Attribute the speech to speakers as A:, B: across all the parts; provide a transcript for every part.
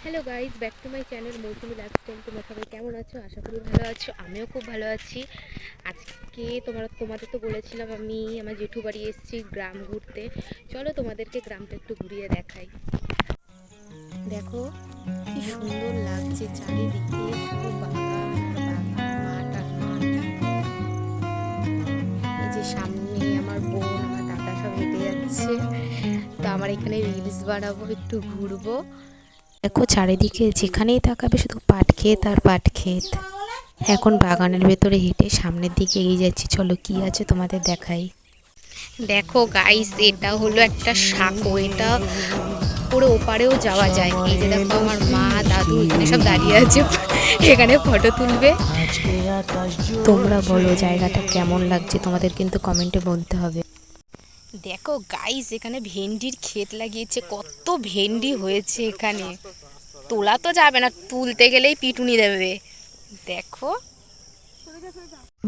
A: Hello guys, back to my channel Mousumi lifestyle. তোমরা সবাই কেমন আছো? আশা করি ভালো আছো। আমিও খুব ভালো আছি। আজকে তোমাদের তো বলেছিলাম আমি আমার জেঠু বাড়ি এসেছি গ্রাম ঘুরতে। চলো তোমাদেরকে গ্রামটা একটু ঘুরিয়ে দেখাই। দেখো কি সুন্দর লাগছে, চারিদিকে শুধু বাগান আর বাগান, মাঠ আর মাঠ। এই যে সামনে আমার বোন, আমার দাদা সব হেঁটে যাচ্ছে। তো আমার এখানে রিলস বানাবো, একটু ঘুরবো। দেখো চারিদিকে যেখানেই তাকাবে শুধু পাট ক্ষেত আর পাট ক্ষেত। এখন বাগানের ভেতরে হেঁটে সামনের দিকে এগিয়ে যাচ্ছি। চলো কি আছে তোমাদের দেখাই। দেখো গাইস, এটা হলো একটা সাঁকো। এটা পুরো ওপারেও যাওয়া যায়। এই যে দেখো আমার মা দাদু এখানে সব দাঁড়িয়ে আছে, এখানে ফটো তুলবে। তোমরা বলো জায়গাটা কেমন লাগছে, তোমাদের কিন্তু কমেন্টে বলতে হবে। দেখো গাইস, এখানে ভেন্ডির ক্ষেত লাগিয়েছে, কত ভেন্ডি হয়েছে এখানে। তোলা তো যাবে না, তুলতে গেলেই পিটুনি দেবে। দেখো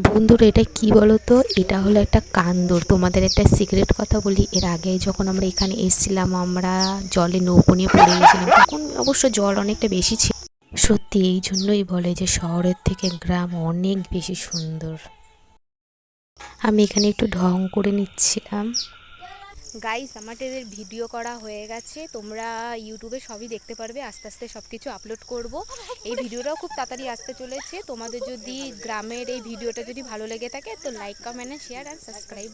A: বন্ধুরা, এটা কি বলো তো, এটা হলো একটা কান্দর। তোমাদের একটা সিক্রেট কথা বলি, এর আগে যখন আমরা এখানে এসেছিলাম আমরা জলে নৌকো নিয়ে পড়ে গেছিলাম, তখন অবশ্য জল অনেকটা বেশি ছিল। সত্যি এই জন্যই বলে যে শহরের থেকে গ্রাম অনেক বেশি সুন্দর। আমি এখানে একটু ঢং করে নিচ্ছিলাম। গাইস, আমাদের ভিডিও করা হয়ে গেছে, তোমরা ইউটিউবে সবই দেখতে পারবে। আস্তে আস্তে সব কিছু আপলোড করব। এই ভিডিওটাও খুব তাড়াতাড়ি আসতে চলেছে। তোমাদের যদি গ্রামের এই ভিডিওটা যদি ভালো লেগে থাকে তো like, comment, share and subscribe.